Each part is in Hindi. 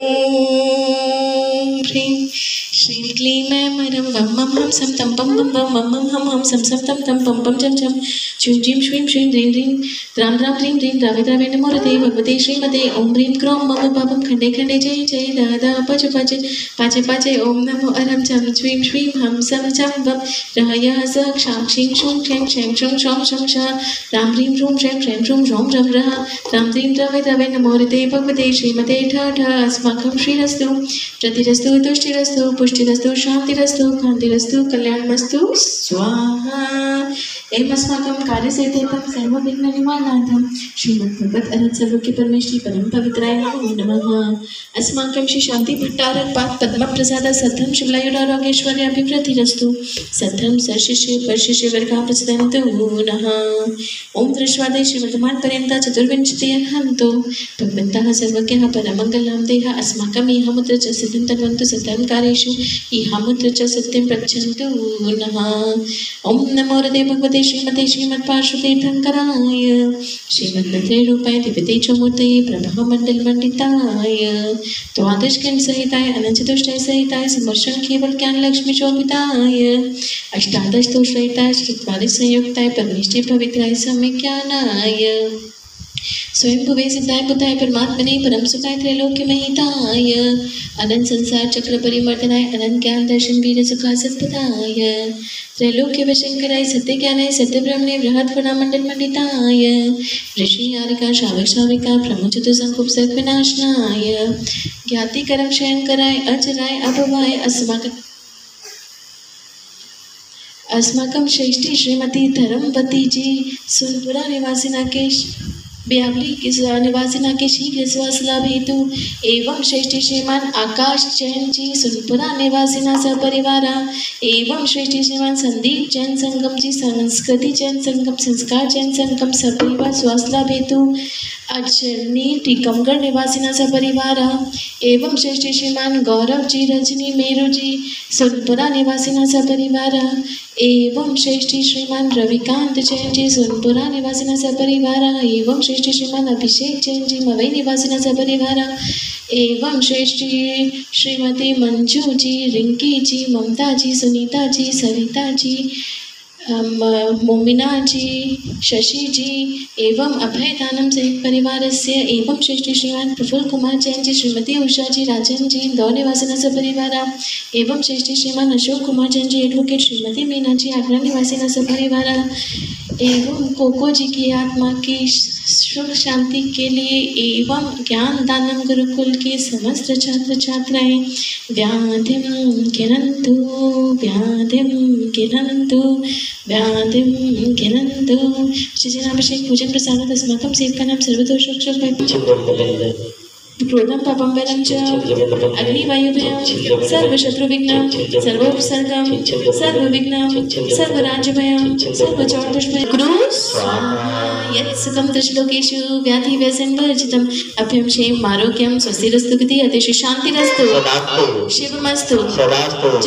ॐ ह्रीं श्रीं क्लीं ऐं मरं वं मं हं सं तं पं पं वं मं मं हं हं सं सं तं तं पं पं चं चं छुं झीं श्रीं श्रीं ह्रीं ह्रीं द्रां द्रां ह्रीं ह्रीं द्रावे द्रावे नमो रते भगवते श्रीमते ॐ ह्रीं क्रों मम पापं खण्डे खण्डे जय जय दादा पच पच पाचे पाचे ॐ नमो अरं चं श्रीं श्रीं हं सं चं वं रहयः स क्षां क्षीं क्षुं क्षैं क्षैं क्षुं क्षौं क्षं श रां ह्रीं ह्रूं श्रैं श्रैं ह्रूं ह्रौं रं रः रां ह्रीं द्रवे द्रवे नमो रते भगवते श्रीमते ठ ठ अस्माकं श्रीरस्तु प्रतिरस्तु तुष्टिरस्तु पुष्टिरस्तु शान्तिरस्तु कान्तिरस्तु कल्याणमस्तु स्वाहा एवं अस्माकं कार्यसिद्ध्यर्थं सर्वविघ्ननिवारणार्थं श्रीमद्भगवत् अनंत सर्वज्ञ परमेश्वरी परम पवित्राय नमो नमः। अस्माकं श्री शांति भट्टारक पाद पद्मप्रसाद सद्धं शिवलायुरारोग्यैश्वर्य अभिवृद्धिरस्तु सद्धं सर्शिष्य परशिष्य वर्गा प्रचलन्तु नः। ओम दृश्वादे श्रीवर्तमान पर्यन्त चतुर्विंशतिः हन्तु भगवन्तः सर्वज्ञः परमङ्गलं देह अस्माकं इह मुद्र च सिद्धिं तन्वन्तु सत्यं कार्येषु इह मुद्र च सत्यं प्रच्छन्तु नः। ओम नमो हृदय भगवते श्रीमते श्रीमत्पार्श्वतीर्थंकराय श्रीमद्भद्रैरूपाय दिव्यतेजोमूर्तये प्रभामण्डलमण्डिताय द्वादशकंठ सहिताय अनंतचतुष्टय सहिताय समर्षण केवल ज्ञान लक्ष्मी शोभिताय अष्टादश दोषरहिताय श्रीद्वादश संयुक्ताय परमेष्टि पवित्राय सम्यक् ज्ञानाय स्वयं भुवे सिद्धाय बुद्धाय परमात्मने परम सुखाय त्रैलोक्य महिताय अनंत संसार चक्र परिमर्दनाय अनंत ज्ञान दर्शन वीर सुखा सत्पदाय त्रैलोक्य वशंकराय सत्य ज्ञानाय सत्य ब्रह्मणे बृहत् फणा मंडल मंडिताय ऋषि यारिका श्रावक श्राविका प्रमुचतु संकुप सर्व विनाशनाय ज्ञाति कर्म शयंकराय अजराय अभवाय अस्माकं श्रेष्ठी श्रीमती धर्मवती जी सोनपुरा निवासिना के ब्यावली निवासिना के शीघ्र स्वास्थ्य लाभ हेतु एवं श्रेष्ठी श्रीमान आकाश जैन जी सोनपुरा निवासिना सपरिवार एवं श्रेष्ठी श्रीमान संदीप जैन संगम जी संस्कृति जैन संगम संस्कार जैन संगम सपरिवार स्वास्थ्य लाभ हेतु अजनी टीकमगढ़ निवासिना सपरिवार एवं श्रेष्ठी श्रीमान गौरव जी रजनी मेरू जी सोनपुरा निवासिना सपरिवार एवं श्रेष्ठी श्रीमान रविकांत जैन जी सोनपुरा निवासिना सपरिवार एवं श्रेष्ठी श्रीमान अभिषेक जैन जी मवई निवासिना सपरिवार एवं श्रेष्ठी श्रीमती मंजू जी रिंकी जी ममता जी सुनीता जी सविता जी मोमिना जी शशि जी एवं अभयदानम सहित परिवार से एवं श्रेष्ठी श्रीमान प्रफुल्ल कुमार जैन जी श्रीमती उषा जी राजन जी इंदौर निवासिना सपरिवार एवं श्रेष्ठी श्रीमान अशोक कुमार जैन जी एडवोकेट श्रीमती मीना जी आगरा निवासिना सपरिवार एवं कोको जी की आत्मा की सुख शांति के लिए एवं ज्ञान दानम गुरुकुल के समस्त छात्र छात्राएं व्याधिं गिनन्तु व्याधिं गिनन्तु व्याधिं गिनन्तु श्रीजनाभिषेक पूजन प्रसाद अस्माकं सेवकानां सर्वदोषोक्षय क्रोधं पापं बलं च अग्निवायुभयं सर्वशत्रुविघ्नं सर्वोपसर्गं सर्वविघ्नं सर्वराज्यभयं सर्वचोरदुष्भयं कुरु यत् सुखं त्रिश्लोकेषु व्याधिव्यसनवर्जितम् अभ्यं क्षेम आरोग्यं स्वस्तिरस्तु गति अतिशय शान्तिरस्तु शिवमस्तु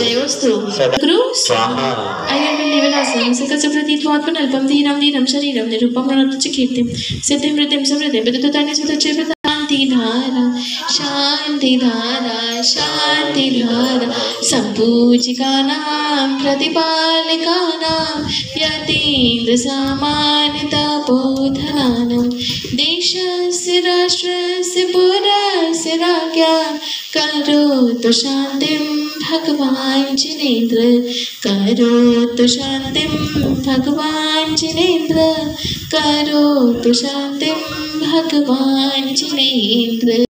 जयोस्तु कुरु अयर्विल्लिविलासं सकलसुप्रतीत्वात्मनल्पं धीरं धीरं शरीरं निरूपं नरं च कीर्तिं सिद्धिं वृद्धिं समृद्धिं विदुतानि सुतच्चैव शांति धारा संपूजिकानां प्रतिपालिकानां यतीन्द्र सामान्यता बोधनानां देशस्य राष्ट्रस्य पुरस्य राज्ञा करोतु शान्तिं भगवान् जिनेन्द्र करोतु शान्तिं भगवान् जिनेन्द्र करोतु शान्तिं भगवान् जिनेन्द्र।